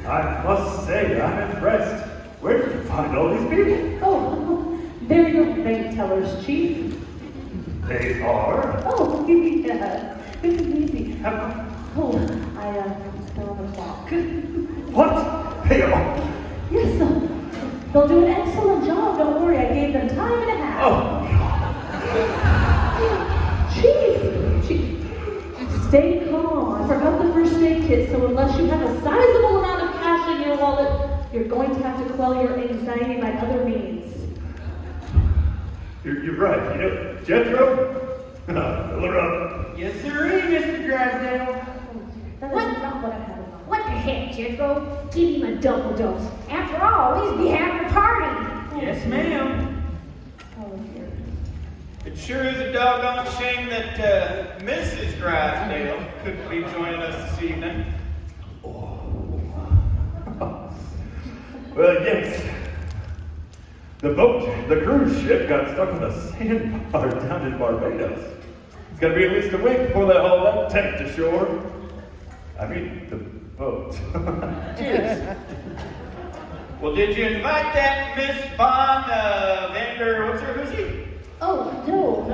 I must say, I'm impressed. Where did you find all these people? Oh, they're your bank tellers, Chief. They are? Oh, yes. This is easy. Oh, I still on the clock. What? They are? Yes, they'll do an excellent job. Don't worry, I gave them time and a half. Oh, Chief, stay calm. I forgot the first aid kit, so unless you have a sizable amount of cash in your wallet, you're going to have to quell your anxiety by other means. You're right. You know, Jethro? Fill her up. Yes, sirree, Mr. Drysdale. That is not what I had in mind. What the heck, Jethro? Give him a double dose. After all, we'd be having a party. Yes, ma'am. Oh, dear. It sure is a doggone shame that Mrs. Drysdale couldn't be joining us this evening. Well, yes. The boat, the cruise ship, got stuck on a sandbar down in Barbados. It's gonna be at least a week before they haul that tent to shore. I mean, the boat. Well, did you invite that Miss Von Vander, what's her, who's he? Oh, no.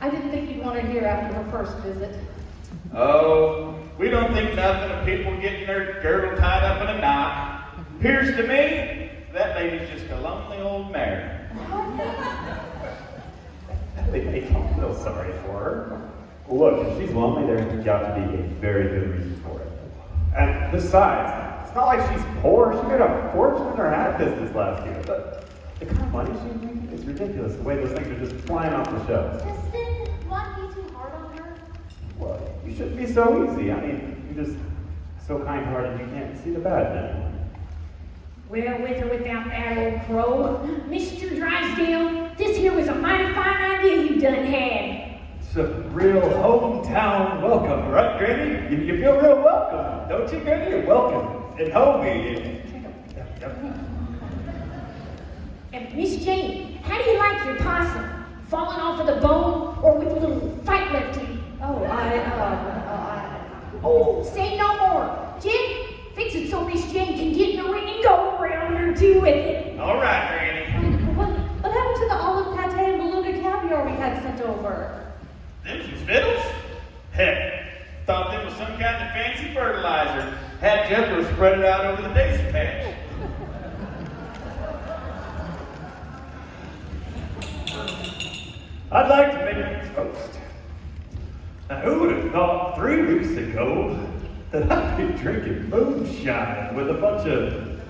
I didn't think you'd want to hear after her first visit. Oh, we don't think nothing of people getting their girdle tied up in a knot. Appears to me, that lady's just a lonely old mare. They make me feel sorry for her. Look, if she's lonely, there's got to be a very good reason for it. And besides, it's not like she's poor. She made a fortune in her hat business last year. But the kind of money she's making is ridiculous, the way those things are just flying off the shelves. Justin, why be too hard on her? Well, you shouldn't be so easy. I mean, you're just so kind-hearted you can't see the bad in anyone. Well, with or without that old crow, Mr. Drysdale, this here was a mighty fine idea you done had. It's a real hometown welcome, right, Granny? You feel real welcome, don't you, Granny? You're welcome. And homey. And Miss Jane, how do you like your possum? Falling off of the bone or with a little fight left in it? Oh, say no more. Jim, fix it so Miss Jane can get in the ring and go around her too with it. All right, Granny. What happened to the olive pate and beluga caviar we had sent over? Them's was fiddles? Heck, thought them was some kind of fancy fertilizer. Had Jethro spread it out over the daisy patch. I'd like to make a toast. Now, who would have thought 3 weeks ago that I'd be drinking moonshine with a bunch of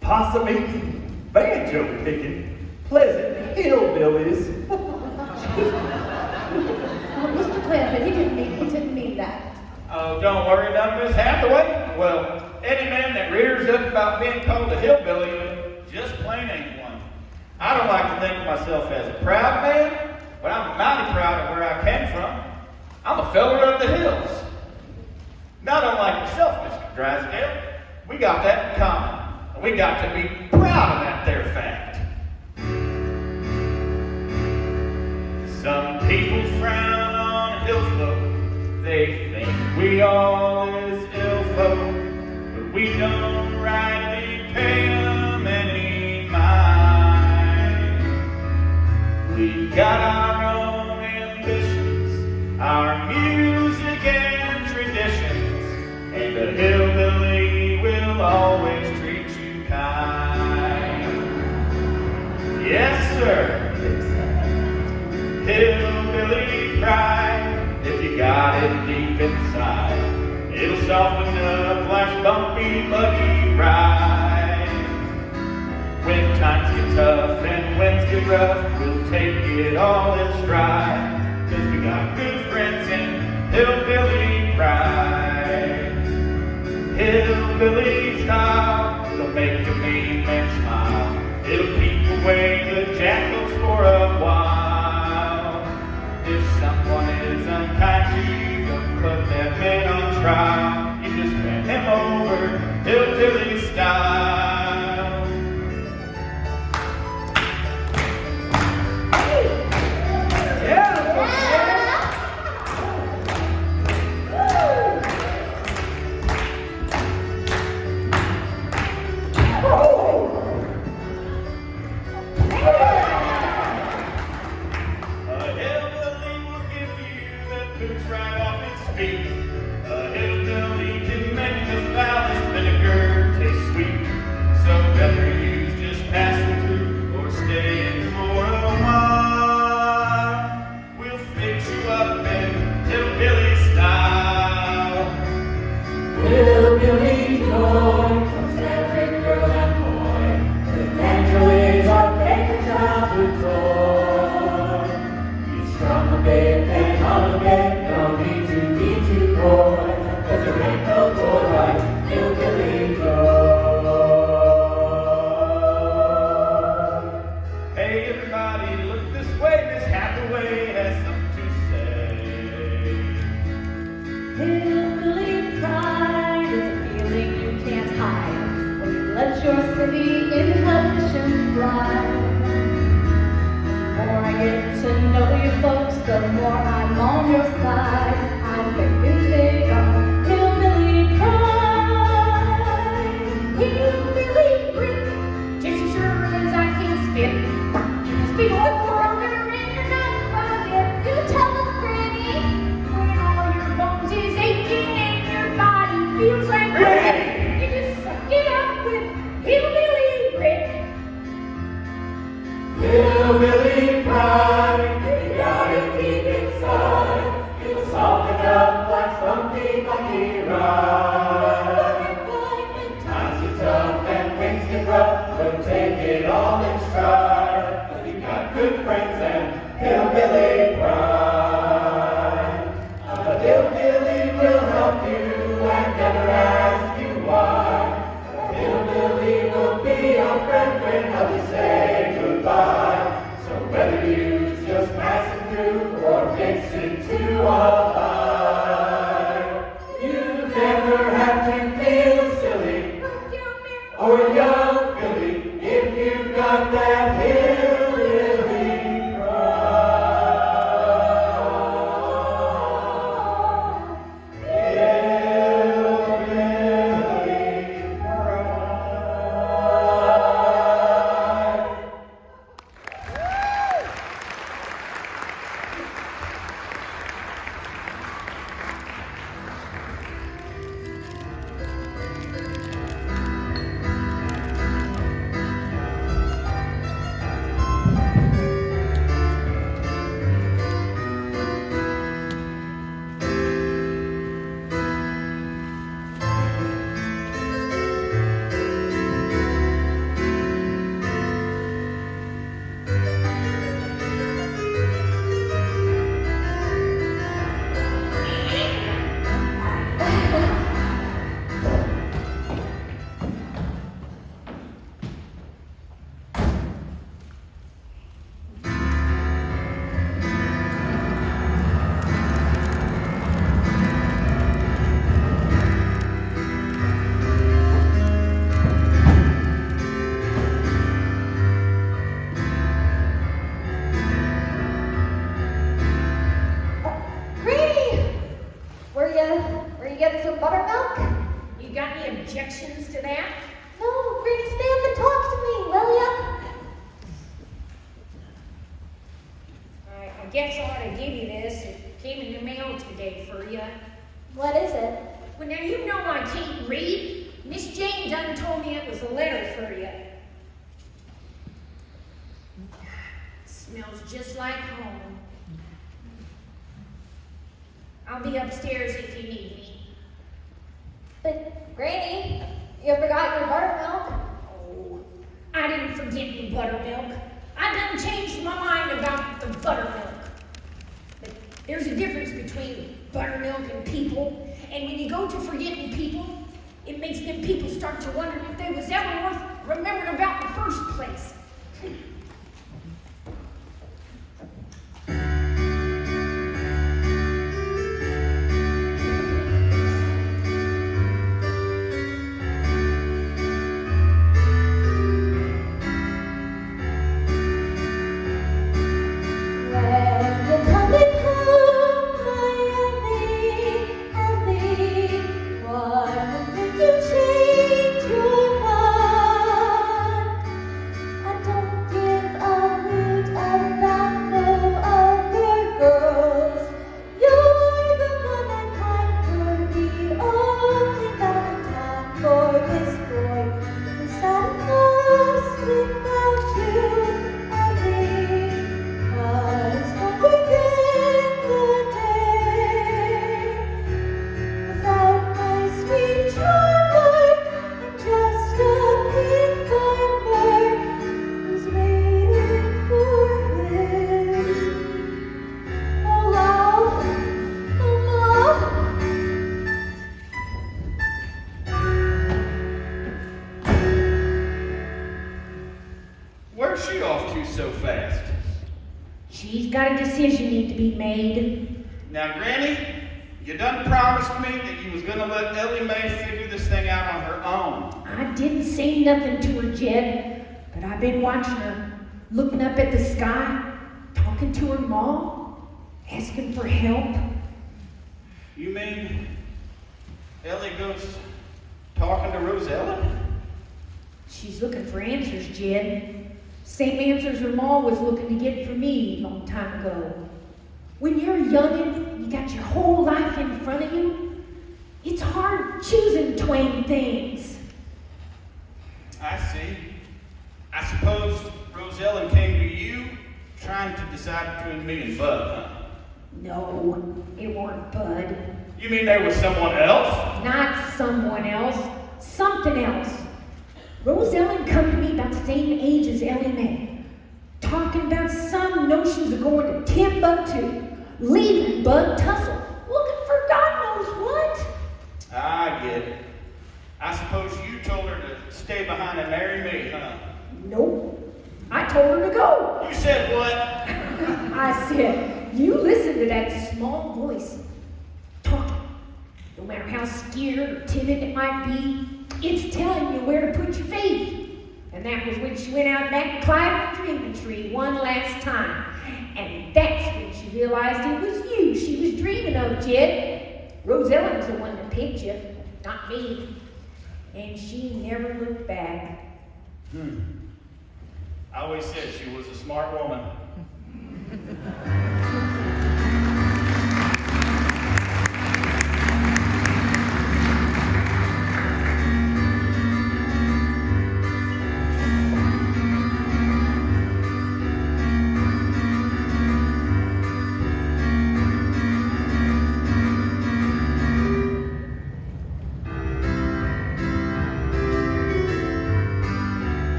possum-eating, banjo-picking, pleasant hillbillies? Mr. Clampett, he didn't mean that. Oh, don't worry about Miss Hathaway. Well, any man that rears up about being called a hillbilly just plain ain't one. I don't like to think of myself as a proud man, but I'm mighty proud of where I came from. I'm a feller of the hills. Not unlike yourself, Mr. Drysdale. We got that in common. And we got to be proud of that there fact. Some people frown on hill folk. They think we all is ill folk. But we don't rightly pay them any mind. We got our own ambitions, our music and traditions, and the hillbilly will always treat you kind. Yes, sir. Hillbilly pride, if you got it deep inside, it'll soften up life's bumpy, buggy ride. When times get tough and winds get rough, we'll take it all in stride, 'cause we got good friends in hillbilly pride. Hillbilly style, it'll make a mean man smile. It'll keep away the jackals for a while. If someone is unkind to you, don't put that man on trial. You just hand him over hillbilly style. Yeah! joy comes every girl and boy. The banjo is our favorite childhood toy. Be strong a bit and hum a bit, no need to be too coy. 'Cause there ain't no boy like hillbilly joy. Hey everybody, look this way, Miss Hathaway has something to say. Hillbilly pride is a feeling you can't hide when you let your city inhalation fly. The more I get to know you folks, the more I'm on your side. I'm getting big on hillbilly pride. Hillbilly grit, just as sure as I can spit. Speak one more winner in your nutbucket. You tell them, Granny, when all your bones is aching and your body feels like grit. You just suck it up with hillbilly grit. Hillbilly pride, you got it deep inside. It'll soften up like something lucky ride. When times get tough and things get rough, but take it all in stride. 'Cause we got good friends and hillbilly pride. A hillbilly will help you and never ask you why. A hillbilly will be your friend when you say goodbye. So whether you just passing through or fixing to alive, you never have to feel silly or young Philly if you've got that hillbilly pride. Hillbilly pride. Granny! Were you getting some buttermilk? You got any objections to that? No, Granny, stay up and talk to me, will ya? I guess I ought to give you this. It came in the mail today for you. What is it? Well, now you know I can't read. Miss Jane done told me it was a letter for you. Smells just like home. I'll be upstairs if you need me. But, Granny, you forgot your buttermilk. Oh, I didn't forget your buttermilk. I done changed my mind about the buttermilk. But there's a difference between buttermilk and people. And when you go to forgetting people, it makes them people start to wonder if they was ever worth remembering about in the first place. What would make you change your mind? you so fast? She's got a decision need to be made. Now, Granny, you done promised me that you was gonna let Ellie Mae figure this thing out on her own. I didn't say nothing to her, Jed, but I've been watching her, looking up at the sky, talking to her ma, asking for help. You mean Ellie goes talking to Rosella? She's looking for answers, Jed. Same answers her ma was looking to get for me a long time ago. When you're young and you got your whole life in front of you, it's hard choosing between things. I see. I suppose Rosella came to you trying to decide between me and Bud, huh? No, it weren't Bud. You mean there was someone else? Not someone else, something else. Rose Ellen come to me about the same age as Ellie Mae, talking about some notions of going to Timbuktu, leaving Bud Tussle, looking for God knows what. I get it. I suppose you told her to stay behind and marry me, huh? Nope, I told her to go. You said what? I said, you listen to that small voice talking. No matter how scared or timid it might be, it's telling you where to put your faith. And that was when she went out back and climbed the dreaming tree one last time. And that's when she realized it was you she was dreaming of, Jed. Rosella was the one that picked you, not me. And she never looked back. I always said she was a smart woman.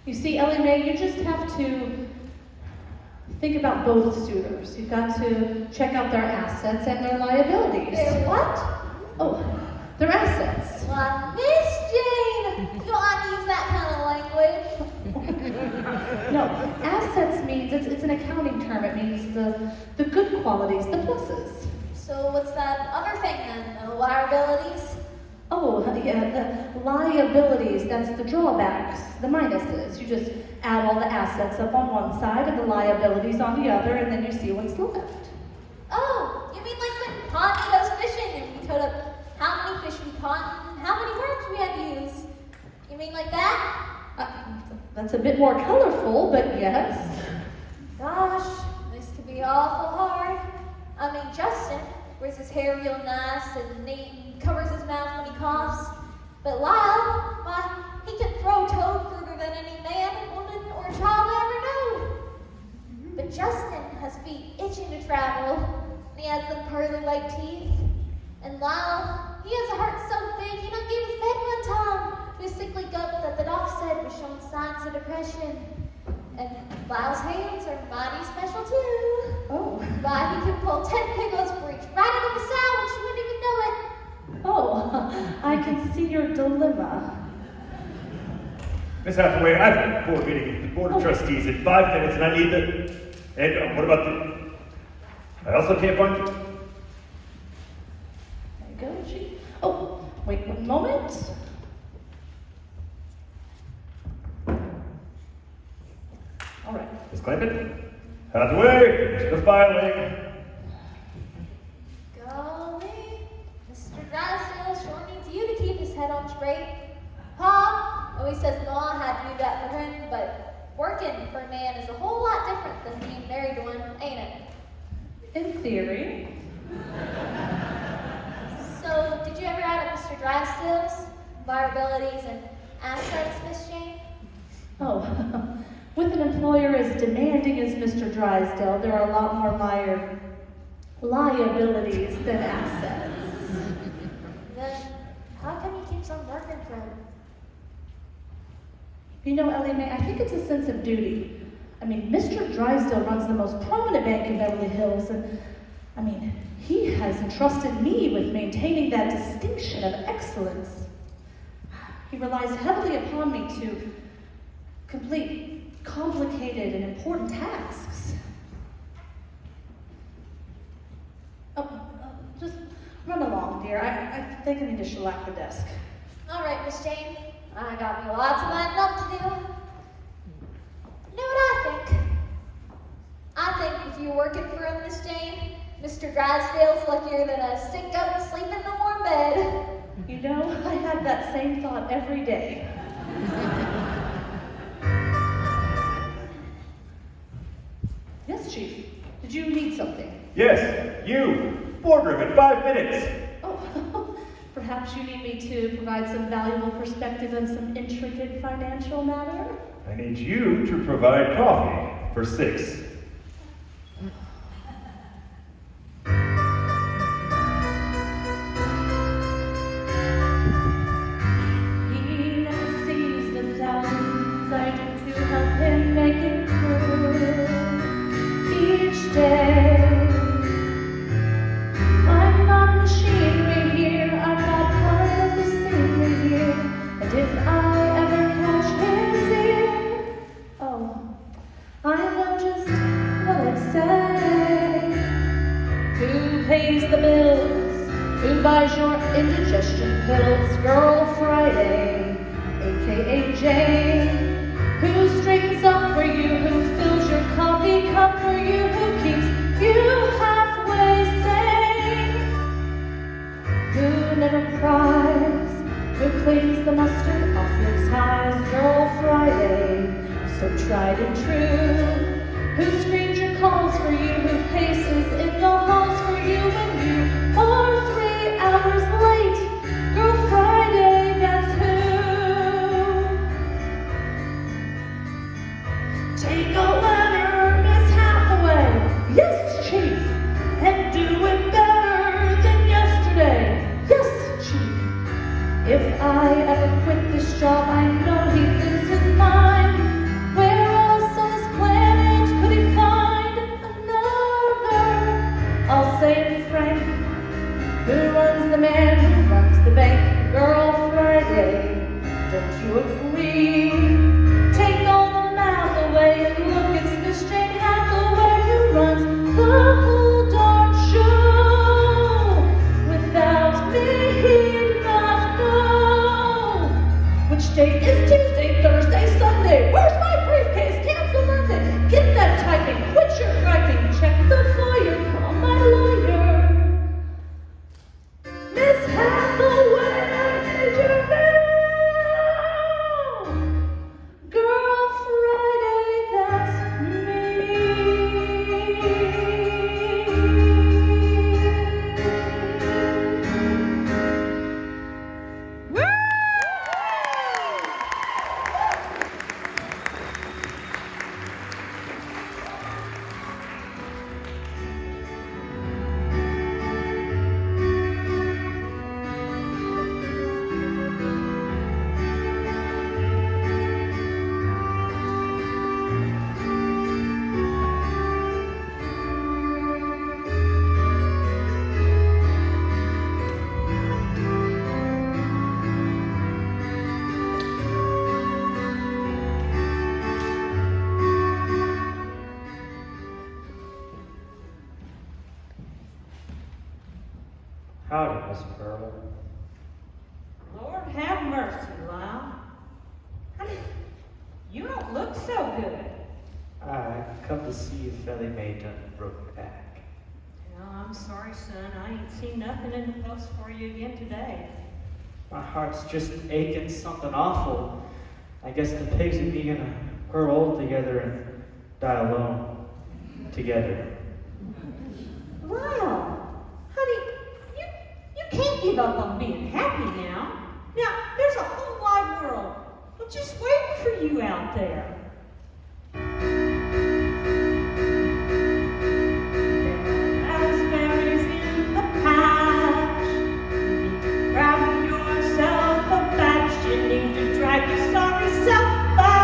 You see, Ellie Mae, you just have to think about both suitors. You've got to check out their assets and their liabilities. Their what? Oh, their assets. Well, Miss Jane! You don't have to use that kind of language. No, assets means, it's an accounting term. It means the good qualities, the pluses. So what's that other thing then? The liabilities? Oh, yeah, the liabilities, that's the drawbacks, the minuses. You just add all the assets up on one side and the liabilities on the other, and then you see what's left. Oh, you mean like when Pond goes fishing and we told up how many fish we caught and how many worms we had to use? You mean like that? That's a bit more colorful, but yes. Gosh, this could be awful hard. I mean, Justin wears his hair real nice and neat and covers his mouth when he coughs. But Lyle, why, he can throw toad further than any man, woman, or child ever known. But Justin has feet itching to travel, and he has them pearly white teeth. And Lyle, he has a heart so big he done gave his bed one time to a sickly goat that the doc said was showing signs of depression. And Lyle's hands are mighty special too. Oh. Why, he can pull 10 piglets for each right out of the sow and she wouldn't even know it. Oh, I can see your dilemma. Miss Hathaway, I have a board meeting with the Board of Trustees in 5 minutes, and I need the... And what about the... I also can't find... There you go, G. Oh, wait 1 moment. All right. Miss Clampett? Hathaway, the filing. Golly, Mr. Drysdale sure needs you to keep his head on straight. Pa always says Ma had to do that for him, but working for a man is a whole lot different than being married to one, ain't it? In theory. So, did you ever add up Mr. Drysdale's liabilities and assets, Miss Jane? Oh, with an employer as demanding as Mr. Drysdale, there are a lot more liabilities than assets. Then, how come he keeps on working for him? You know, Ellie Mae, I think it's a sense of duty. I mean, Mr. Drysdale runs the most prominent bank in Beverly Hills, and I mean, he has entrusted me with maintaining that distinction of excellence. He relies heavily upon me to complete complicated and important tasks. Just run along, dear. I think I need to shellac the desk. All right, Miss Jane. I got me lots of lining up to do. You know what I think? I think if you're working for him, Miss Jane, Mr. Drysdale's luckier than a sick goat sleeping in a warm bed. You know, I have that same thought every day. Yes, Chief. Did you need something? Yes, you. Boardroom in 5 minutes. Oh, perhaps you need me to provide some valuable perspective on some intricate financial matter? I need you to provide coffee for 6. He never sees the thousands I do to help him make it through each day. I'm not machinery here, I'm not part of the scenery here. And if I ever catch his ear, oh, I know just what I'd say. Who pays the bills? Who buys your indigestion pills? Girl Friday, aka Jane. Who straightens up for you? Who fills your coffee cup for you? Who keeps you halfway sane? Who never cries? Who cleans the mustard off your ties? Girl Friday, so tried and true. Who screens your calls for you? Who paces in the halls for you when you are 3 hours late? Girl Friday, that's who. Take a letter, Miss Hathaway. Yes, Chief. And do it better than yesterday. Yes, Chief. If I ever quit this job, I know he loses his mind. Where else on this planet could he find another? I'll say it frank. Who runs the man who runs the bank? Girl Friday, don't you agree? Take all the mouth away and look, it's Miss Jane Hathaway who runs the whole darn show. Without me, he'd not know. Which day is Tuesday, Thursday, Sunday? Where's my briefcase? Cancel Monday. Get that typing, quit your griping, check the foyer, call my lawyer. Miss Hathaway, I need you now. Girl Friday, that's me. Howdy, Miss Pearl. Lord have mercy, Lyle. Honey, you don't look so good. I come to see if Ellie Mae done broke back. No, I'm sorry, son. I ain't seen nothing in the post for you again today. My heart's just aching something awful. I guess the pigs and me gonna grow old together and die alone together. Lyle, honey, you can't give up on being happy now. Now, there's a whole wide world just waiting for you out there. Raspberries in the patch. Grab yourself a batch. You need to drag your sorry self back.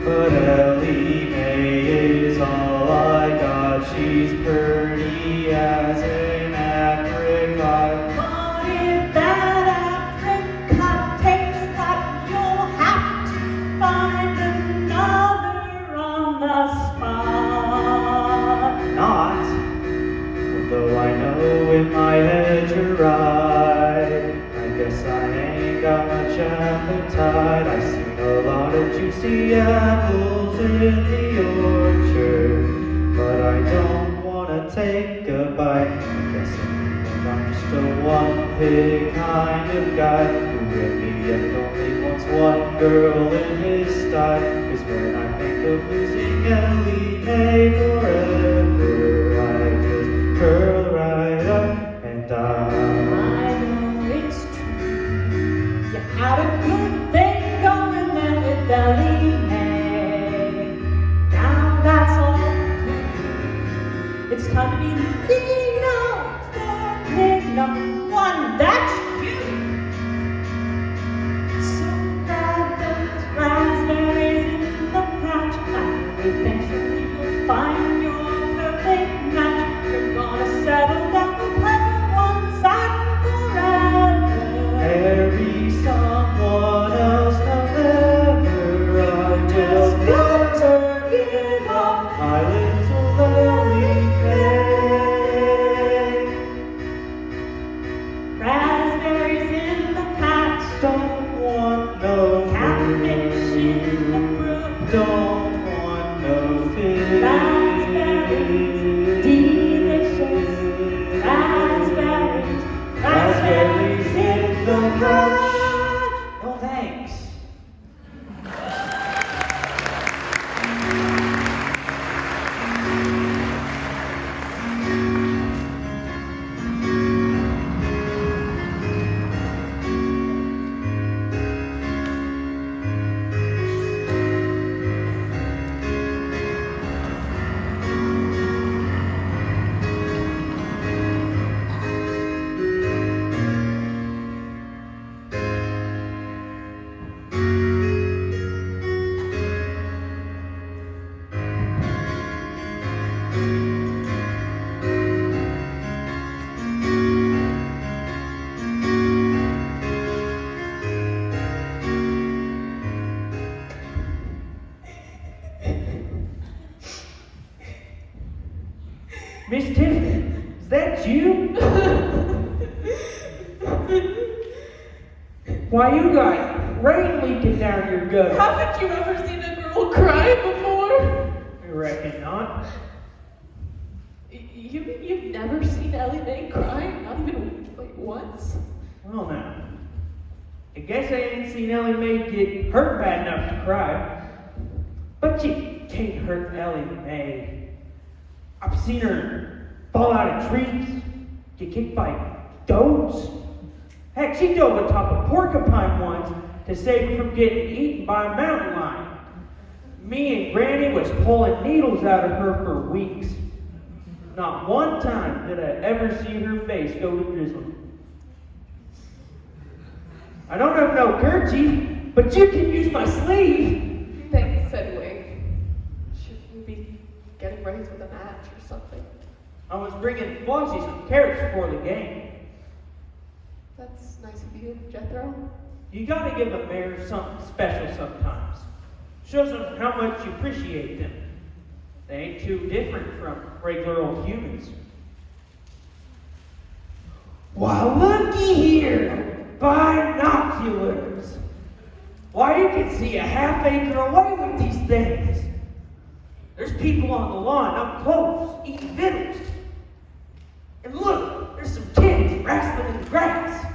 But Ellie Mae is all I got. She's pretty as an apricot. But if that apricot takes what, you'll have to find another on the spot. Not, although I know in my head you're right. I guess I ain't got much appetite. I've seen a lot of juicy apples in the orchard, but I don't wanna take a bite. I guess I'm just a one-pig kind of guy who really yet only wants one girl in his style. 'Cause when I think of losing Ellie Mae forever, I just curl right up and die. I know it's true. You had a good thing going there with Ellie Mae. Now that's all clear. It's time to be leaning out for pig number one. That's you. So grab those raspberries in the patch. Eventually you'll find your perfect match. You're gonna settle down and play once and forever. Marry someone else, however, I will never give up my little Ellie Mae. Raspberries in the patch. Don't want no Catfish in the brook. don't want no fish. Raspberries, delicious. Raspberries, Raspberries in the patch. No thanks. Miss Tiffany, is that you? Why, you got rain leaking down your gut. Haven't you ever seen a girl cry before? I reckon not. You mean you've never seen Ellie Mae cry? Not even like once? Well now, I guess I ain't seen Ellie Mae get hurt bad enough to cry. But you can't hurt Ellie Mae. I've seen her fall out of trees, get kicked by goats. Heck, she dove atop a porcupine once to save her from getting eaten by a mountain lion. Me and Granny was pulling needles out of her for weeks. Not one time did I ever see her face go to drizzle. I don't have no kerchief, but you can use my sleeve. Thanks anyway. Should we be getting ready for the match or something? I was bringing Flossie some carrots before the game. That's nice of you, Jethro. You gotta give a mayor something special sometimes. Shows them how much you appreciate them. They ain't too different from regular old humans. Why, looky here! Binoculars! Why, you can see a half acre away with these things. There's people on the lawn up close, eating victuals. And look, there's some kids wrestling in the grass.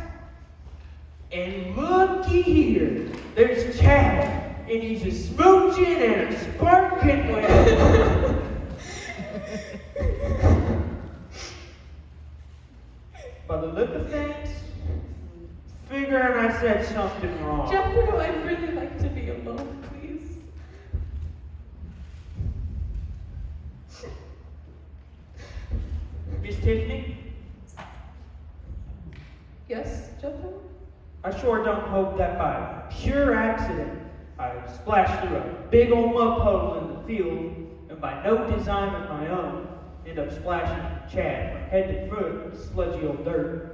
And looky here, there's Chad, and he's a smooching and a sparking with. By the look of things, figuring I said something wrong. Jethro, I'd really like to be alone, please. Miss Tiffany, Yes, Jethro? I sure don't hope that by pure accident I splash through a big old mud puddle in the field, and by no design of my own, end up splashing Chad from head to foot in sludgy old dirt.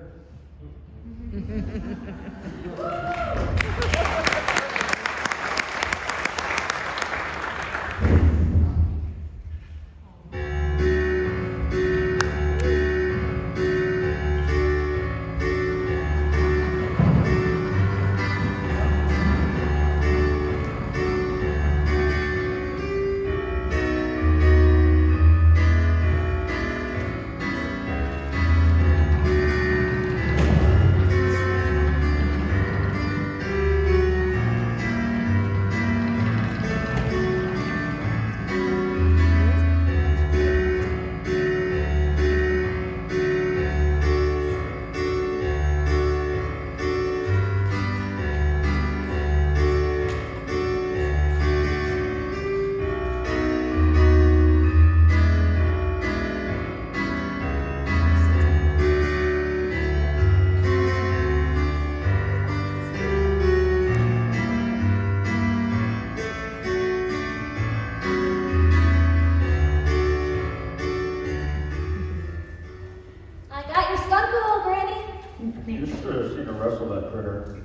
I got your stunt girl, Granny. You should have seen her wrestle that critter.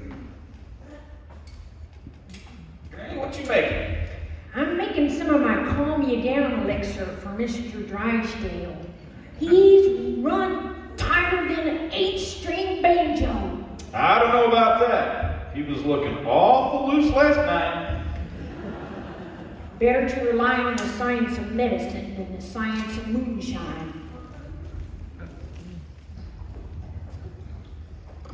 Granny, what you making? I'm making some of my calm you down elixir for Mr. Drysdale. He's run tighter than an 8-string banjo. I don't know about that. He was looking awful loose last night. Better to rely on the science of medicine than the science of moonshine.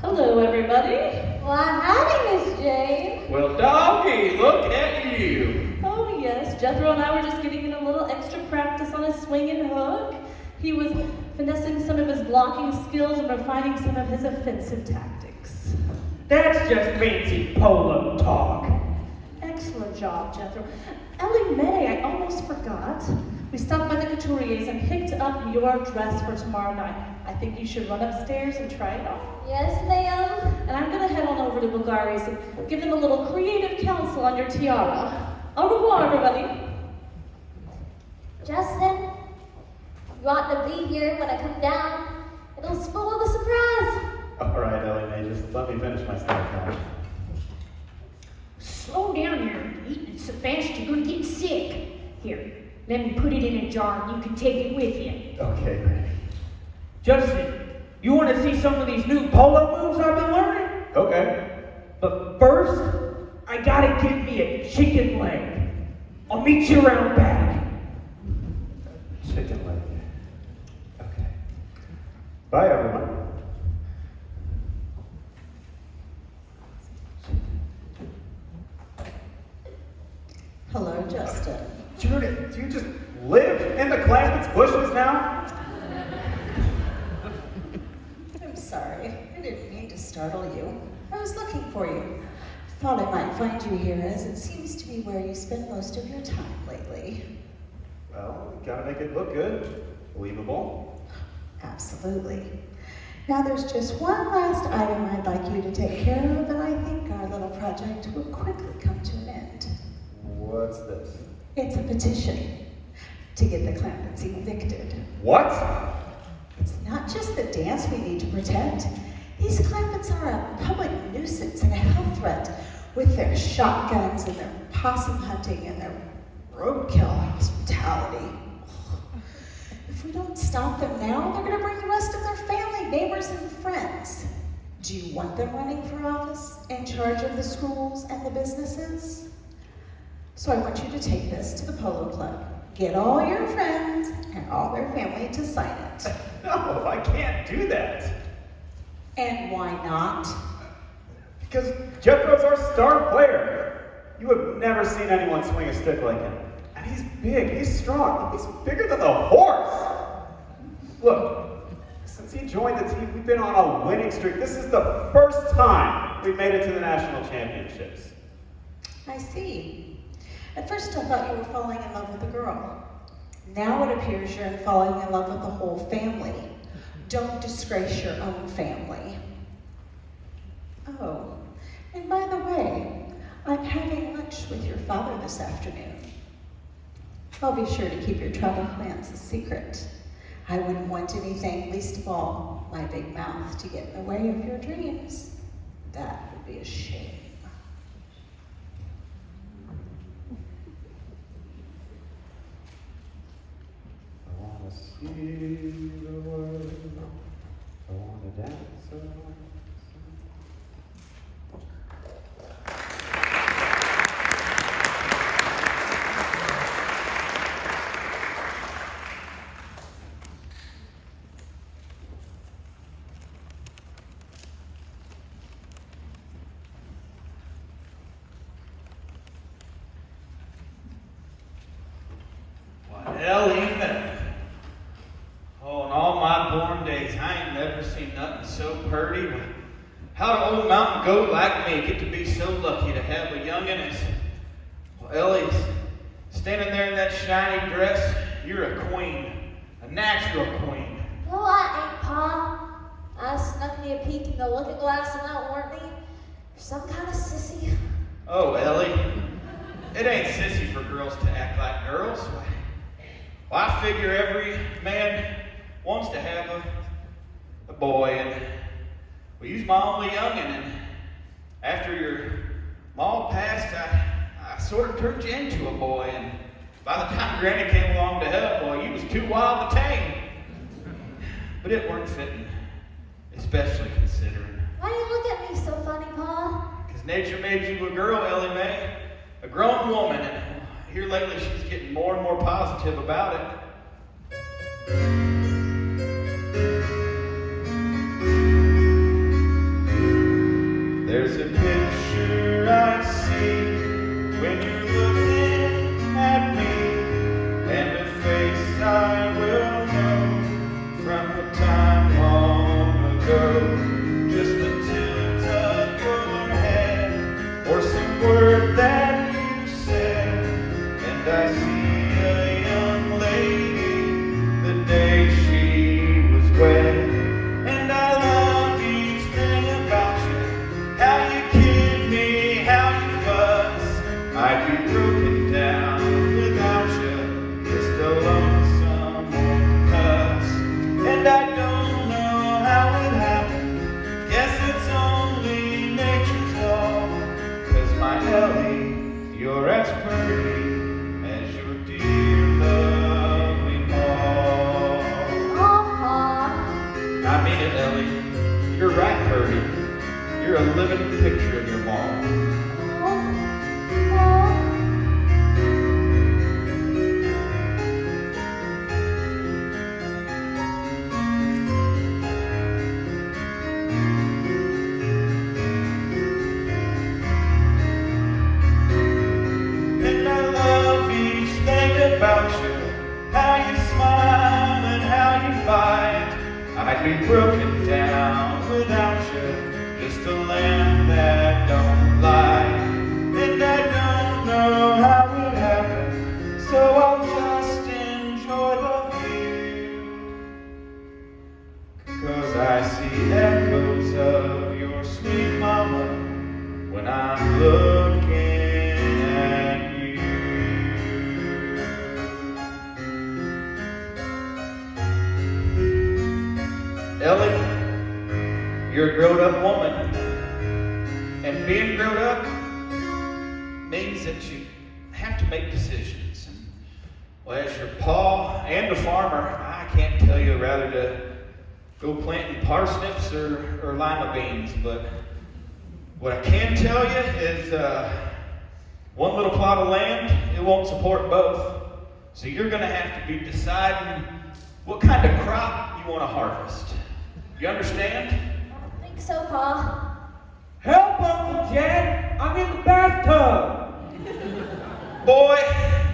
Hello, everybody. Why, howdy, Miss Jane. Well, doggy, look at you. Oh, yes. Jethro and I were just getting in a little extra practice on his swing and hook. He was finessing some of his blocking skills and refining some of his offensive tactics. That's just fancy polo talk. Excellent job, Jethro. Ellie May, I almost forgot. We stopped by the couturiers and picked up your dress for tomorrow night. I think you should run upstairs and try it on. Yes, ma'am. And I'm going to head on over to Bulgari's and give them a little creative counsel on your tiara. Au revoir, everybody. Justin, you ought to be here when I come down. It'll spoil the surprise. All right, Ellie Mae, just let me finish my stuff now. Slow down there. Eating it so fast you're going to get sick. Here, let me put it in a jar and you can take it with you. Okay, Granny. Justin, you want to see some of these new polo moves I've been learning? Okay. But first, I gotta get me a chicken leg. I'll meet you around back. Chicken leg. Okay. Bye, everyone. Hello, Justin. Judith, do you just live in the Clampett's bushes now? I'm sorry. I didn't mean to startle you. I was looking for you. Thought I might find you here, as it seems to be where you spend most of your time lately. Well, we gotta make it look good. Believable. Absolutely. Now there's just one last item I'd like you to take care of, and I think our little project will quickly come to an end. What's this? It's a petition to get the Clampetts evicted. What? It's not just the dance we need to protect. These Clampetts are a public nuisance and a health threat with their shotguns and their possum hunting and their roadkill hospitality. If we don't stop them now, they're going to bring the rest of their family, neighbors, and friends. Do you want them running for office, in charge of the schools and the businesses? So I want you to take this to the Polo Club. Get all your friends and all their family to sign it. No, I can't do that. And why not? Because Jethro's our star player. You have never seen anyone swing a stick like him. And he's big, he's strong, he's bigger than the horse. Look, since he joined the team, we've been on a winning streak. This is the first time we've made it to the national championships. I see. At first I thought you were falling in love with a girl. Now it appears you're falling in love with the whole family. Don't disgrace your own family. Oh, and by the way, I'm having lunch with your father this afternoon. I'll be sure to keep your travel plans a secret. I wouldn't want anything, least of all, my big mouth, to get in the way of your dreams. That would be a shame. I wanna see the world. I wanna dance around. Ellie, oh, in all my born days, I ain't never seen nothing so purty. How'd an old mountain goat like me get to be so lucky to have a youngin' as well, Ellie's standing there in that shiny dress? You're a queen, a natural queen. No, I ain't, Pa. I snuck me a peek in the looking glass and that warned me. You're some kind of sissy. Oh, Ellie, it ain't sissy for girls to act like girls. Well, I figure every man wants to have a boy, and well, you's my only youngin', and after your mom passed, I sort of turned you into a boy, and by the time Granny came along to help, boy, you was too wild to tame. But it weren't fitting, especially considering. Why do you look at me so funny, Pa? Because nature made you a girl, Ellie Mae, a grown woman, and here lately she's getting more and more positive about it. There's a picture I see when you're looking at me, and a face I will know from a time long ago. Just the tilt of your head, or some word that you said, and I see a young lady the day she was wed. And I love each thing about you, how you kid me, how you fuss. I'd be broken down without you, just a lonesome old cuss. And I don't know how it happened, guess it's only nature's law. 'Cause my Ellie, you're as pretty as your dear lovely mom. Oh, Pa. I mean it, Ellie. You're right, Purdy. You're a living picture of your mom. Oh, Pa. And I love each thing about you, how you smile and how you fight. I'd be broken down without you, just a lamb that don't lie. And I don't know how it happened, so I'll just enjoy the view. 'Cause I see echoes of your sweet mama when I'm looking at you. Ellie, you're a grown-up woman, and being grown up means that you have to make decisions. And, well, as your pa and a farmer, I can't tell you rather to go planting parsnips or lima beans, but what I can tell you is one little plot of land, it won't support both. So you're going to have to be deciding what kind of crop you want to harvest. You understand? I don't think so, Pa. Help, Uncle Jed! I'm in the bathtub! Boy,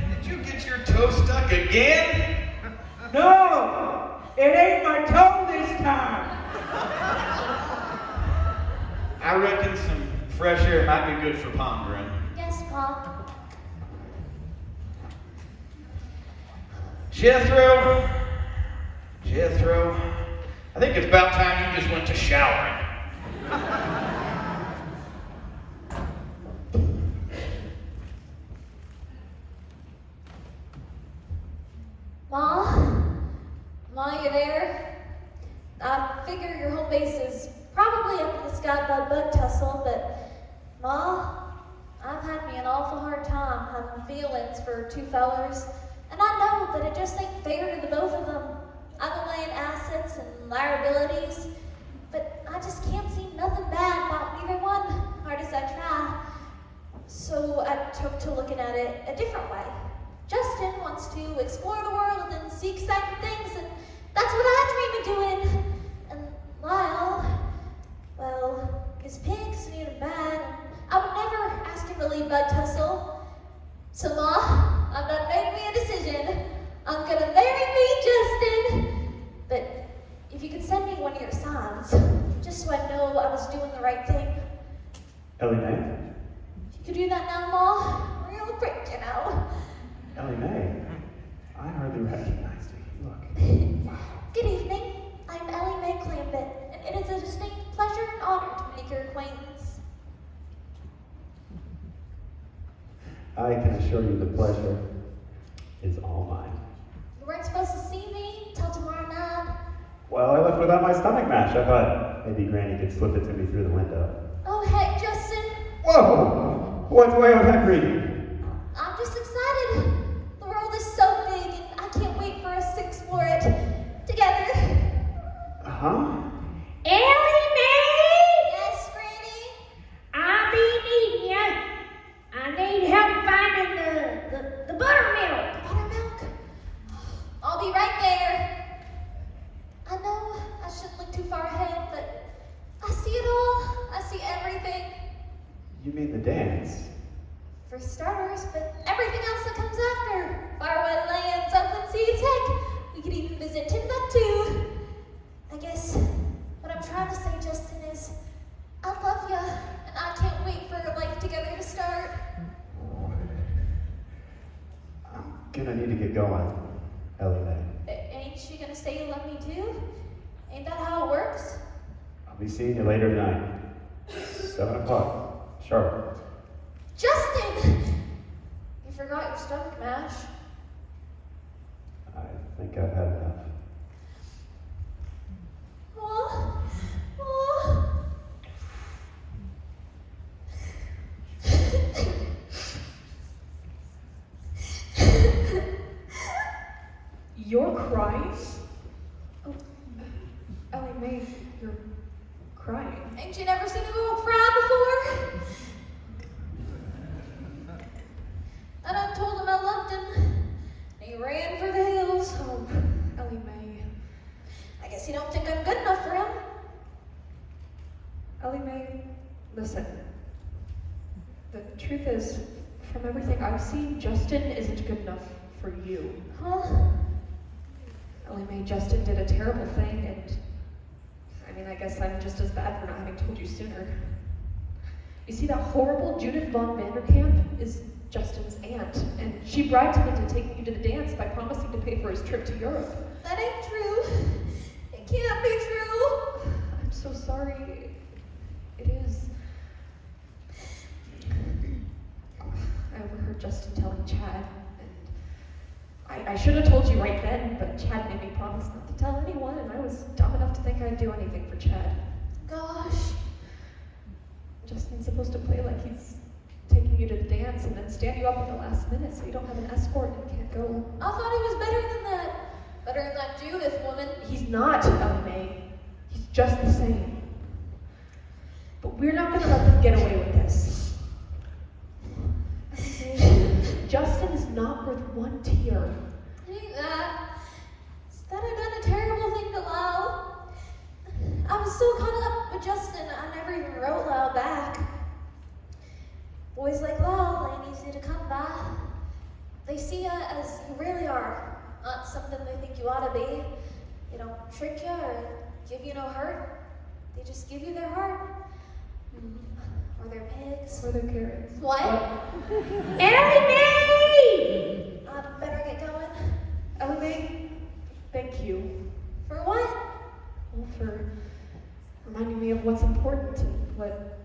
did you get your toe stuck again? No! It ain't my toe this time! I reckon some fresh air might be good for pondering. Yes, Pa. Jethro, I think it's about time you just went to showering. Ma? Ma, you there? I figure your home base is probably up in the sky by bug tussle, but Ma, I've had me an awful hard time having feelings for two fellers, and I know that it just ain't fair to the both of them. I've been weighing assets and liabilities, but I just can't see nothing bad about either one, hard as I try. So I took to looking at it a different way. Justin wants to explore the world and see exciting things, and that's what I dream of doing. And Lyle, well, his pigs need him bad, and I would never ask him to leave Bud Tussle. So Ma, I've done made me a decision. I'm gonna marry me, Justin. But if you could send me one of your signs, just so I know I was doing the right thing. Ellie Mae? If you could do that now, Ma, real quick, you know. Ellie Mae? I hardly recognized you. Look. Good evening. I'm Ellie Mae Clampett, and it is a distinct pleasure and honor to make your acquaintance. I can assure you the pleasure is all mine. You weren't supposed to see me till tomorrow night. Well, I left without my stomach mash. I thought maybe Granny could slip it to me through the window. Oh, heck, Justin. Whoa! What's the way with that greeting? I'm just excited. The world is so big, and I can't wait for us to explore it together. Huh? Ellie Mae! Yes, Granny? I'll be needing you. I need help finding the buttermilk. Buttermilk? I'll be right there. I know I shouldn't look too far ahead, but I see it all. I see everything. You mean the dance? For starters, but everything else that comes after. Faraway lands, open seas, heck, we could even visit Timbuktu. I guess what I'm trying to say, Justin, is I love ya, and I can't wait for our life together to start. I'm gonna need to get going, Ellie Mae. Ain't she gonna say you love me too? Ain't that how it works? I'll be seeing you later tonight. 7 o'clock. Sharp. Justin! You forgot your stomach mash. I think I've had enough. Oh, oh. You're crying? Oh, Ellie Mae, you're crying. Ain't you never seen a girl cry before? And I told him I loved him. And he ran for the hills. Oh, Ellie Mae. I guess you don't think I'm good enough for him. Ellie Mae, listen. The truth is, from everything I've seen, Justin isn't good enough for you. Huh? Ellie Mae, Justin did a terrible thing, and I mean, I guess I'm just as bad for not having told you sooner. You see, that horrible Judith von Vanderkamp is Justin's aunt, and she bribed him into taking you to the dance by promising to pay for his trip to Europe. That ain't true. It can't be true. I'm so sorry. It is. I overheard Justin telling Chad, and I should have told you right then, but Chad made me promise not to tell anyone, and I was dumb enough to think I'd do anything for Chad. Gosh. Justin's supposed to play like he's taking you to the dance and then stand you up at the last minute so you don't have an escort and can't go. I thought he was better than that. Better than that Judith woman. He's not, Ellie Mae. He's just the same. But we're not going to let them get away with this. Justin is not worth one tear. Ain't that? That I done a terrible thing to Lyle. I was so caught up with Justin, I never even wrote Lyle back. Boys like Lyle ain't easy to come by. They see you as you really are, not something they think you ought to be. They don't trick you or give you no hurt. They just give you their heart. Or their pigs. Or their carrots. What? Ellie Mae! I better get going. Ellie Mae, thank you. For what? Well, for reminding me of what's important and what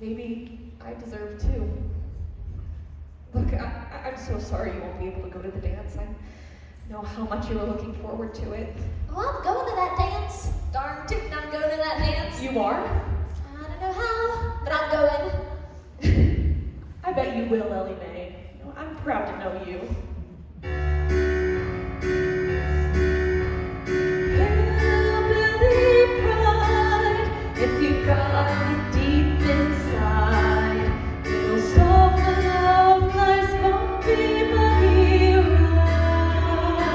maybe I deserve too. Look, I'm so sorry you won't be able to go to the dance. I'm know how much you were looking forward to it. Well, I'm going to that dance. Darn tootin', I'm going to that dance. You are? I don't know how, but I'm going. I bet you will, Ellie Mae. You know, I'm proud to know you. Hillbilly pride, if you got it deep inside, it'll soften up life's bumpy buggy ride.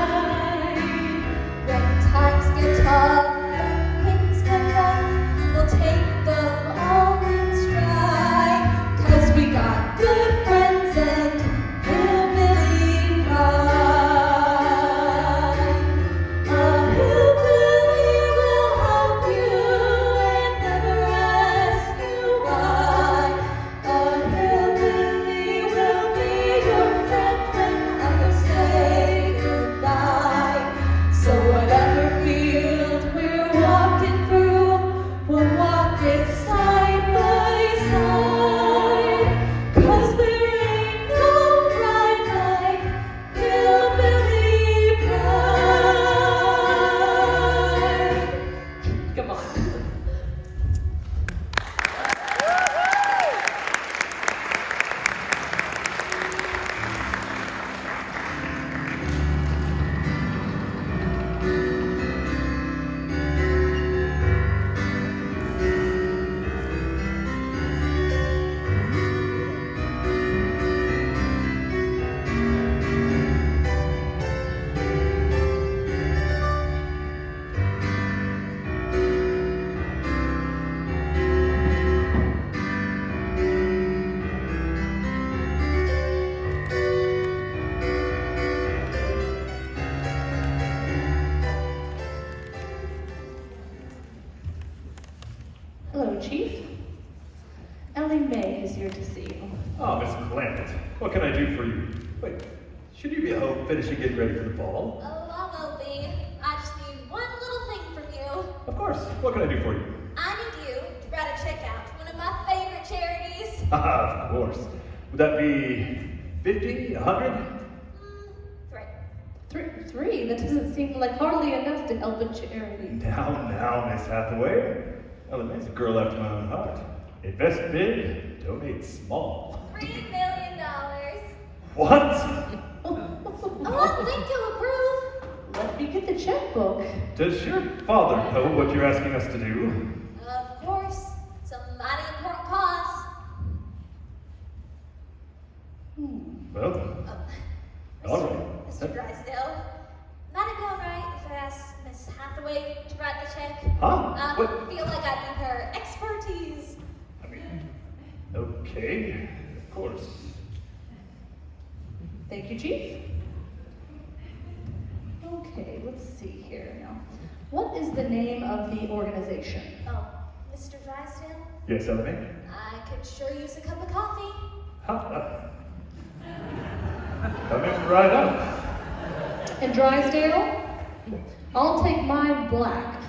When times get tough and things get rough, we'll take them all in stride. 'Cause we got good friends and hillbilly pride. A hillbilly will help you and never ask you why. A hillbilly will be your friend when others say goodbye. So whatever field we're walking through, we'll walk it side by side. 'Cause there ain't no pride like hillbilly pride. Come on. Hello, Chief. Ellie Mae is here to see you. Oh, Miss Clement, what can I do for you? Wait, should you be home finishing getting ready for the ball? Oh, I will be. I just need one little thing from you. Of course, what can I do for you? I need you to write a check out to one of my favorite charities. Of course. Would that be 50, 100? Three? That doesn't seem like hardly enough to help a charity. Now, Miss Hathaway. Ellie Mae's a girl after my own heart. Invest big, donate small. $3 million. What? Oh, I think you'll approve. Let me get the checkbook. Does your father know what you're asking us to do? Of course. It's a mighty important cause. Well, all right. Mr. Drysdale, might it be all right if I ask Miss Hathaway to write the check? Huh? I What? feel like I need her expertise. I mean, okay, of course. Thank you, Chief. Okay, let's see here now. What is the name of the organization? Oh, Mr. Drysdale, Yes, Ellie Mae? I could sure use a cup of coffee. Coming right up. And Drysdale? I'll take mine black.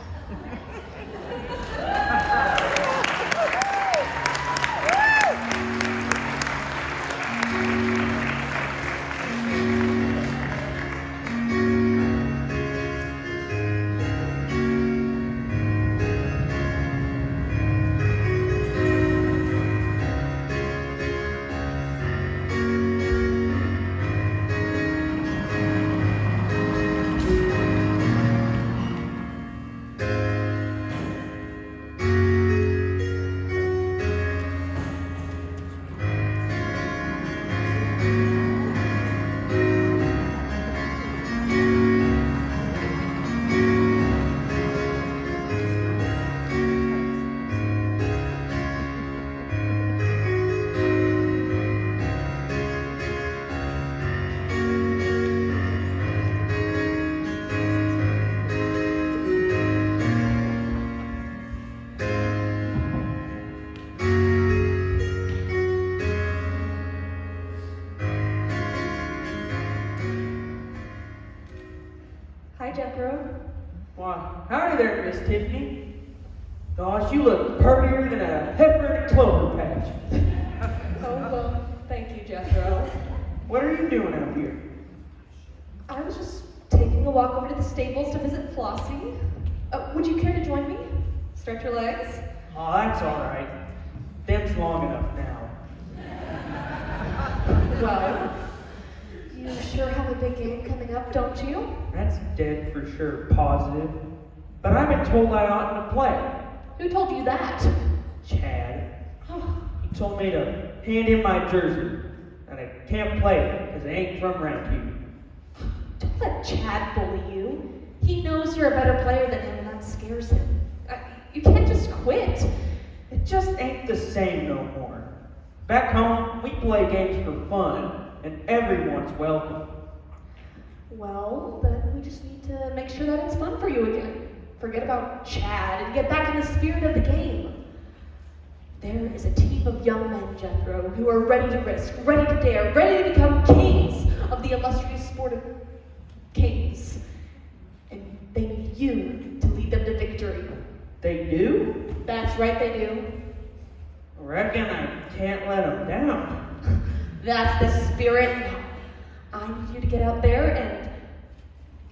Hi, Jethro. Why, howdy there, Miss Tiffany. Gosh, you look purtier than a heifer in a clover patch. Oh, well, thank you, Jethro. What are you doing out here? I was just taking a walk over to the stables to visit Flossie. Would you care to join me? Stretch your legs. Oh, that's all right. Them's long enough now. Well, you sure have a big game coming up, don't you? That's dead for sure, positive. But I've been told I oughtn't to play. Who told you that? Chad. Oh, He told me to hand in my jersey. And I can't play it because I ain't from around here. don't let Chad bully you. He knows you're a better player than him, and that scares him. You can't just quit. It just ain't the same no more. Back home, we play games for fun, and everyone's welcome. Well, then we just need to make sure that it's fun for you again. Forget about Chad and get back in the spirit of the game. There is a team of young men, Jethro, who are ready to risk, ready to dare, ready to become kings of the illustrious sport of kings. And they need you to lead them to victory. They do? That's right, they do. I reckon I can't let them down. That's the spirit. Now, I need you to get out there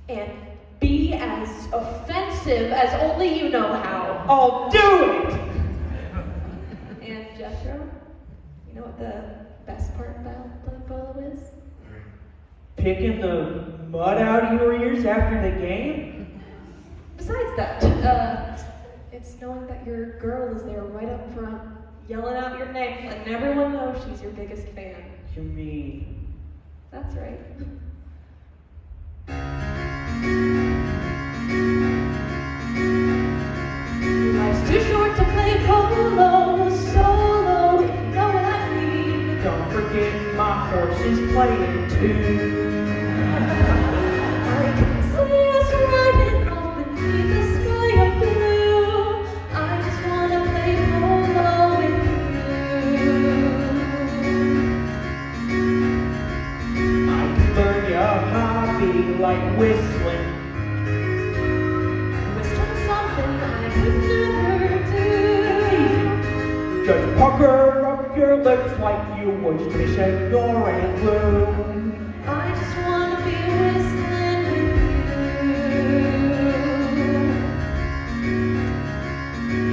and be as offensive as only you know how. I'll do it! And Jethro, you know what the best part about the polo is? Picking the mud out of your ears after the game? Besides that, it's knowing that your girl is there right up front, yelling out your name, letting everyone know she's your biggest fan. You mean? That's right. Life's too short to play polo solo, if you know what I mean. Don't forget my horse is playing too. I can see us riding off beneath the sky of blue. I just wanna play polo with you. I can learn your hobby like whistling. Whistling something I could never do. Just pucker up your lips like you was fishing your Aunt Lou. I just wanna be whistling with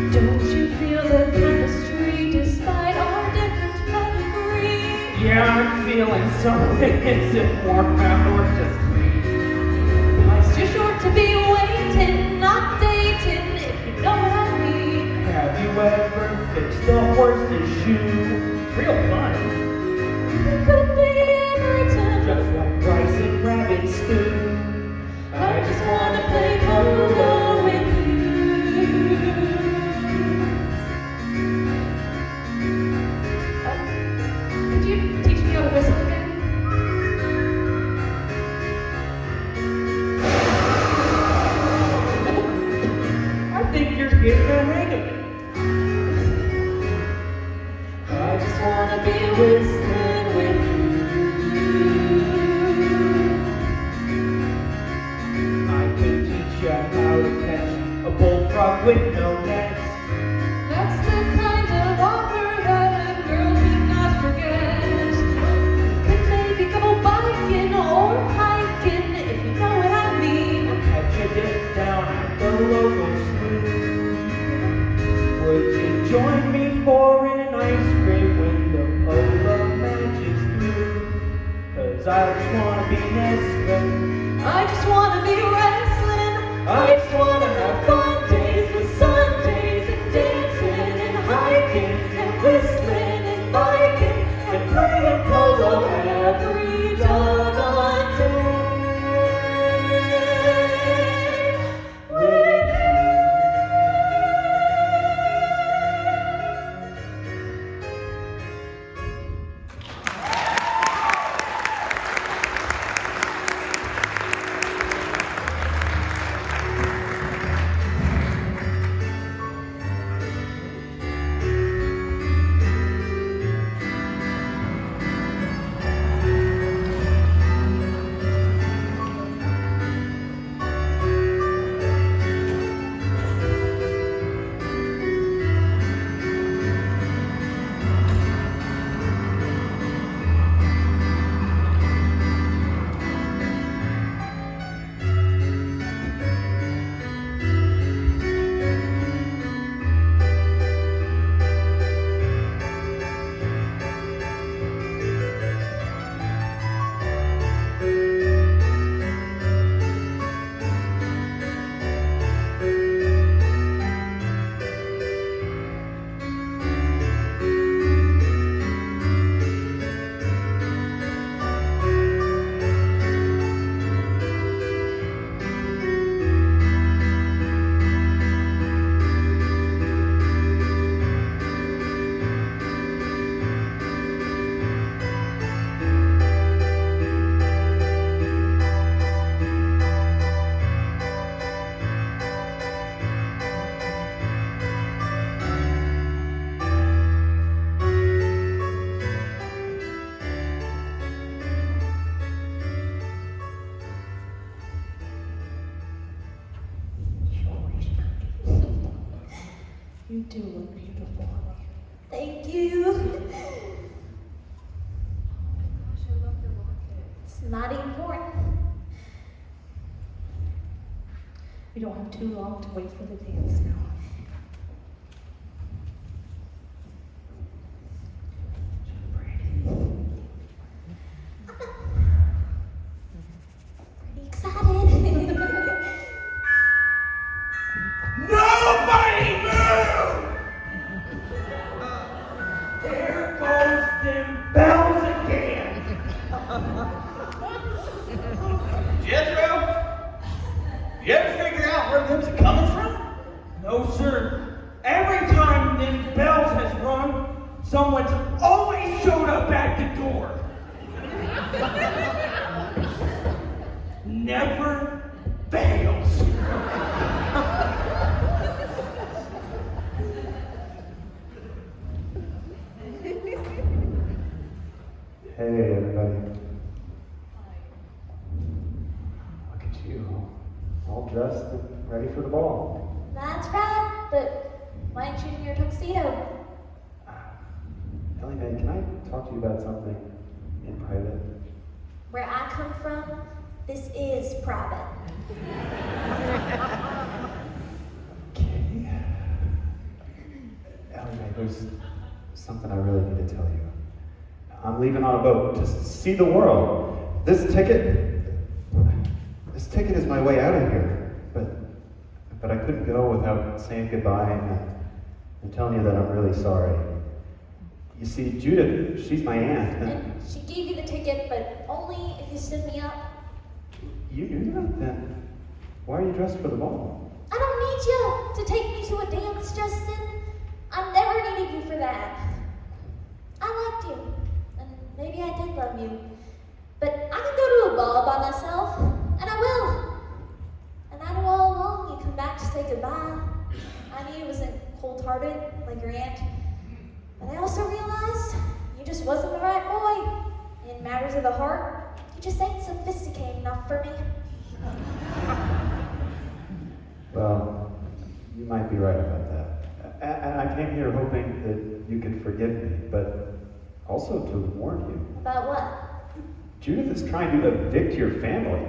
you. Don't you feel the chemistry despite our different pedigree? Yeah, I'm feeling something. Is it more out or just me? Life's too short to be waiting, not dating, if you know what I mean. Have you ever fixed the horse's shoe? It's real fun. It could be an item. Just like rice and rabbit stew. I just wanna play polo with you. Could you teach me how to whistle again? I think you're getting the hang of it. I just wanna be whistling with I could teach you how to catch a bullfrog with no nets. That's the kind of offer that a girl cannot forget. Could maybe go biking or hiking, if you know what I mean. Catch a dip down at the local slough. Would you join me for an ice cream when the polo match is through? 'Cause I just wanna be Nestle. I just wanna be wrestling. I just wanna have fun days with Sundays and dancing and hiking and whistling and biking and playing polo every doggone day. With You do look beautiful. Thank you. It's mighty important. We don't have too long to wait for the dance now. Pretty excited. Nobody move! There goes them bells again. Jethro, you ever figure out where them's coming from? No, sir. Every time them bells has rung, someone's always showed up at the door. Never fails. Hey, everybody. Look at you, all dressed and ready for the ball. That's right, but why aren't you in your tuxedo? Ellie Mae, can I talk to you about something in private? Where I come from, this is private. Okay. Ellie Mae, there's something I really need to tell you. I'm leaving on a boat to see the world. This ticket is my way out of here. But I couldn't go without saying goodbye and telling you that I'm really sorry. You see, Judith, she's my aunt. And she gave you the ticket, but only if you stood me up. You knew that? Then why are you dressed for the ball? I don't need you to take me to a dance, Justin. I never needed you for that. I liked you, and maybe I did love you. But I can go to a ball by myself, and I will. And I knew all along you'd come back to say goodbye. I knew you wasn't cold-hearted like your aunt. But I also realized you just wasn't the right boy. In matters of the heart, you just ain't sophisticated enough for me. Well, you might be right about that. And I came here hoping that you could forgive me, but also to warn you. About what? Judith is trying to evict your family.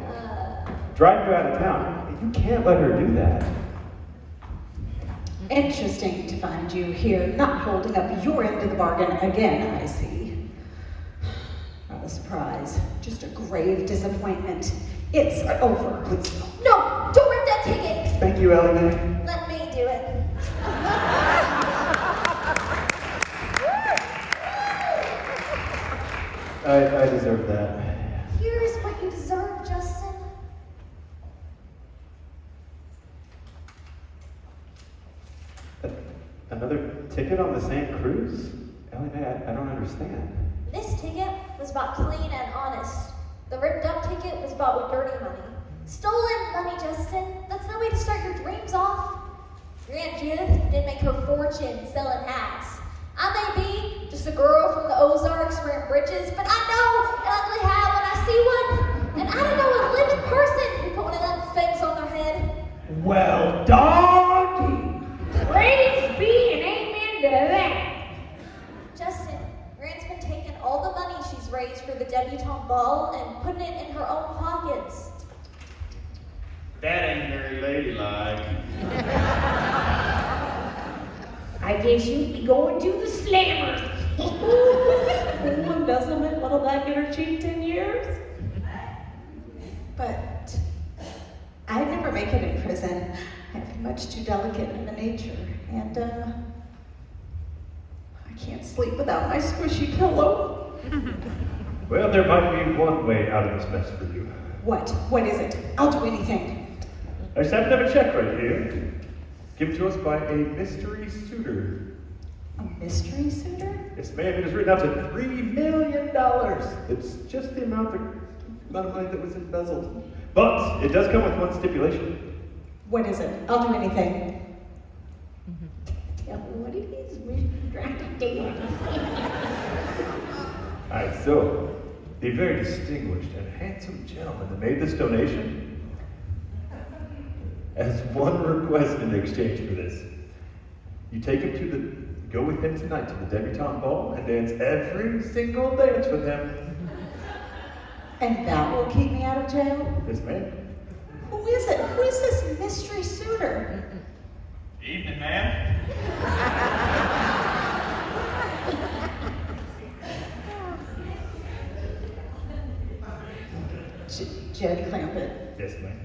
Drive you out of town. You can't let her do that. Interesting to find you here, not holding up your end of the bargain again, I see. Not a surprise, just a grave disappointment. It's over. No, don't rip that ticket. Thank you, Ellie Mae. Let me do it. I deserve that. Here's what you deserve, Justin. Another ticket on the same cruise? Ellie Mae, I don't understand. This ticket was bought clean and honest. The ripped up ticket was bought with dirty money. Stolen money, Justin. That's no way to start your dreams off. Your Aunt Judith did make her fortune selling hats. I may be just a girl from the Ozarks wearing breeches, but I know an ugly hat when I see one. And I don't know a living person who put one of them things on their head. Well, doggy. Praise be and amen to that. Justin, your aunt's been taking all the money she's raised for the debutante ball and putting it in her own pockets. That ain't very ladylike. I guess you'd be going to the slammers. One doesn't what'll that get her cheap 10 years? But I'd never make it in prison. I have much too delicate of a nature, and I can't sleep without my squishy pillow. Well, there might be one way out of this mess for you. What? What is it? I'll do anything. I just happen to have a check right here. Given to us by a mystery suitor. A mystery suitor? Yes, ma'am, it is written out to $3 million. It's just the amount of money that was embezzled. But it does come with one stipulation. What is it? I'll do anything. Tell me what it is. We're trying to do. Alright, so, the very distinguished and handsome gentleman that made this donation has one request in exchange for this. You go with him tonight to the debutante ball and dance every single dance with him. And that will keep me out of jail? Yes, ma'am. Who is it? Who is this mystery suitor? Evening, ma'am. Jed Clampett. Yes, ma'am.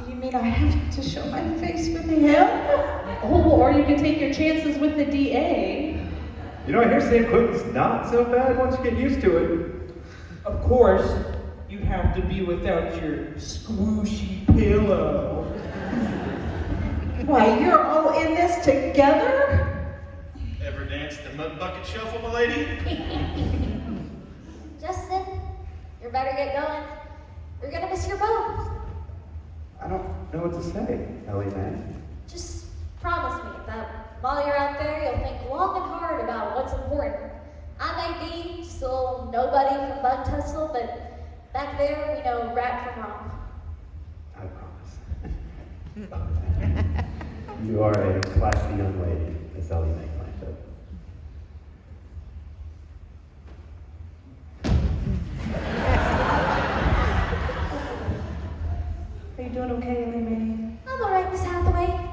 You mean I have to show my face with him? Oh, or you can take your chances with the DA. You know, I hear San Quentin's not so bad once you get used to it. Of course, you have to be without your squishy pillow. Why, you're all in this together? Ever danced the mud bucket shuffle, my lady? Justin, you better get going. You're gonna miss your boat. I don't know what to say, Ellie Mae. Just promise me that while you're out there, you'll think long and hard about what's important. I may be still nobody from Bug Tussle, but back there, we know right from wrong. I promise. You are a classy young lady, Miss Ellie Mae Clampett. Are you doing okay, Ellie Mae? I'm alright, Miss Hathaway.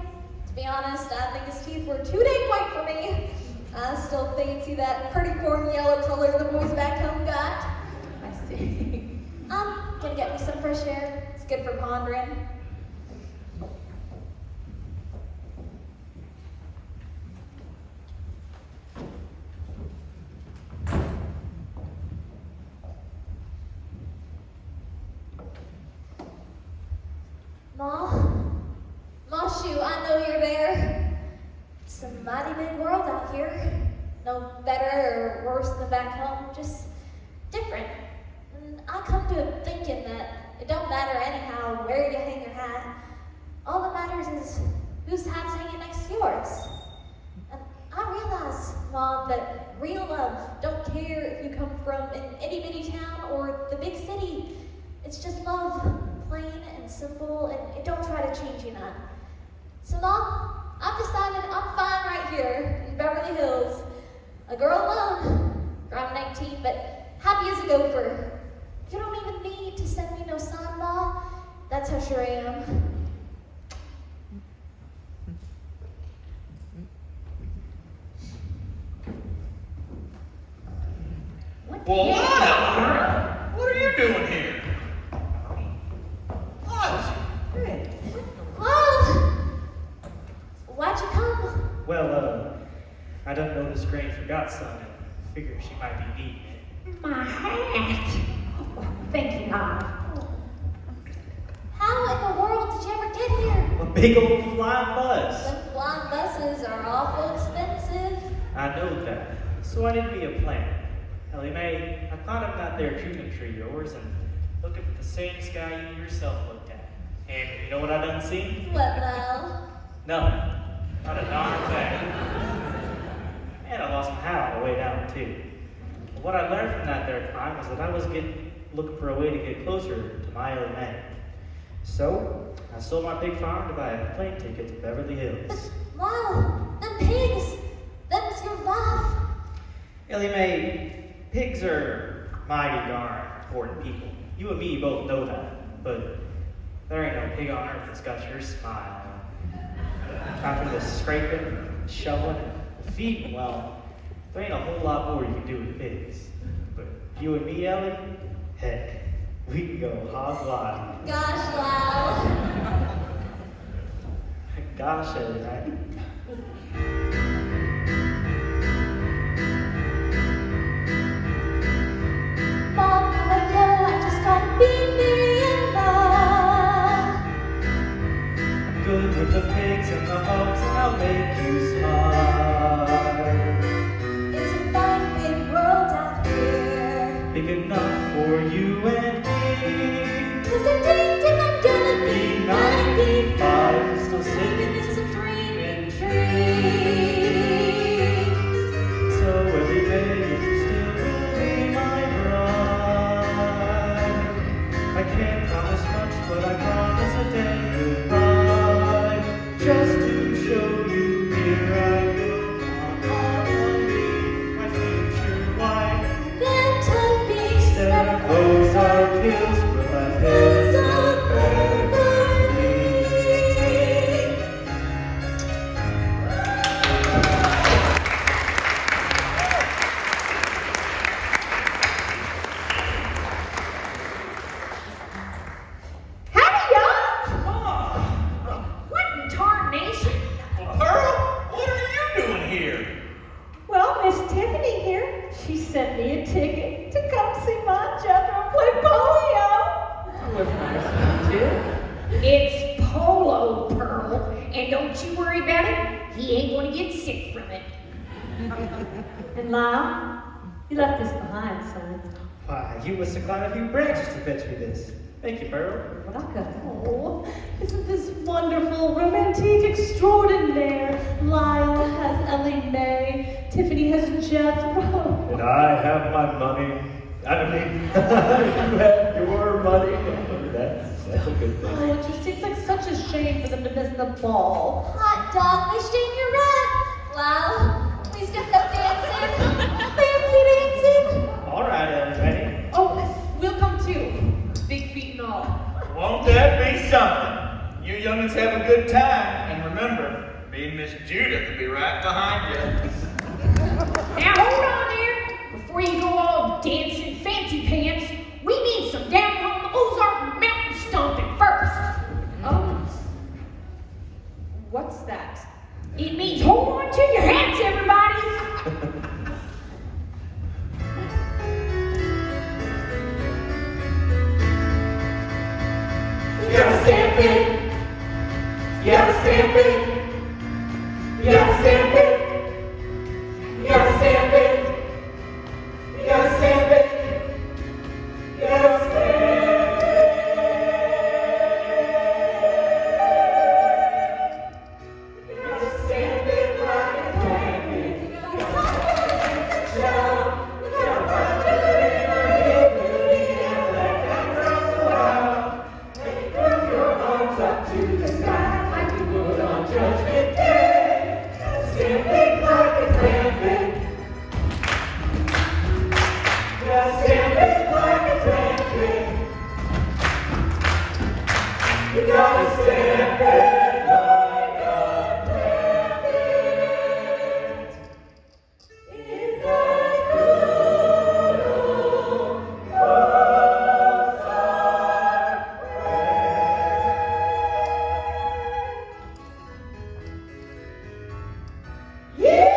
To be honest, I think his teeth were too dang white for me. I still fancy that pretty corn yellow color the boys back home got. I see. I'm gonna get me some fresh air. It's good for pondering. Ma, shoot, I know you're there. It's a mighty big world out here. No better or worse than back home, just different. And I come to it thinking that it don't matter anyhow where you hang your hat. All that matters is whose hat's hanging next to yours. And I realize, Ma, that real love don't care if you come from an itty bitty town or the big city. It's just love, plain and simple, and it don't try to change you none. So, Mom, I've decided I'm fine right here in Beverly Hills. A girl alone. I'm 19, but happy as a gopher. You don't even need to send me no sign, Ma. That's how sure I am. Well, what are you doing here? What? Well, why'd you come? Well, I done noticed Granny forgot something. Figured she might be needing it. My hat. Thank you, Mom. How in the world did you ever get here? A big old flying bus. Them flying buses are awful expensive. I know that. So I did me a plan. Ellie Mae, I climbed up that there cumin tree of yours and looked at the same sky you yourself looked at. And you know what I done seen? What now? No, not a darn thing. And I lost my hat on the way down too. But what I learned from that there climb was that I was looking for a way to get closer to my Ellie Mae. So I sold my pig farm to buy a plane ticket to Beverly Hills. Wow, them pigs! Them's your life! Ellie Mae, pigs are mighty darn important people. You and me both know that, but there ain't no pig on earth that's got your smile. After the scraping, shoveling, and feeding, well, there ain't a whole lot more you can do with pigs. But you and me, Ellie, heck, we can go hog wild. Gosh, Lyle. Gosh, Ellie, right? Mom, I know I just gotta be near you now. I'm good with the pigs and the hogs, and I'll make you smile. It's a fine big world out here. Big enough for you and me. 'Cause the day that I'm gonna be 95, Still living sitting in some dreaming tree. so every day if you still will be my bride. I can't promise much, but I promise a day goodbye. Just to show you don't you worry about it. He ain't gonna get sick from it. And Lyle, you left this behind, son. Why, you must have climbed a few branches to fetch me this. Thank you, Pearl. Welcome. Oh, isn't this wonderful, romantique extraordinaire? Lyle has Ellie Mae, Tiffany has Jethro. And I have my money. I mean, you have your money. That's a good thing. Oh, it just seems like such a shame for them to miss the ball. Hot dog machine, you're right. Lyle, please get that dancing. Fancy dancing. All right, everybody. Oh, we'll come too. Big feet and all. Won't that be something? You youngins have a good time, and remember, me and Miss Judith will be right behind you. Now hold on there. Before you go all dancing fancy pants, we need some down home Ozark mountain stomping first. Oh. What's that? It means hold on to your hats, everybody. You gotta stamp it. You gotta stamp it. You gotta stamp it. You gotta stamp it. You gotta stamp it. You gotta stamp it. You gotta stamp it like a diamond. You gotta stamp it. You gotta punch it in a hillbilly and let that wrestle out. Throw your arms up to the sky like you would on Judgment Day. Stamp it like a clam. Just stamp it like a clam. You gotta stamp it like a clam. In that good old Ozark way. Yeah!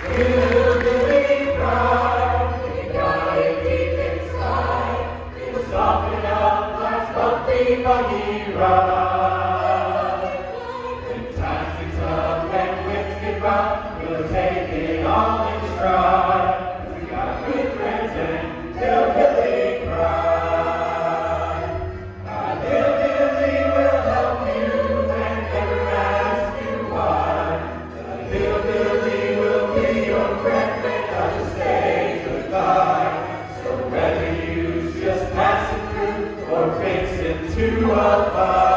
Hillbilly pride, you got it deep inside. It will soften up life's bumpy buggy ride. When times get tough and whips get rough, we'll take it all in stride. We got good friends and hillbilly pride. A hillbilly will help you and never ask you why. A hillbilly will be your friend when others say goodbye. So whether you just pass it through or face into a fight.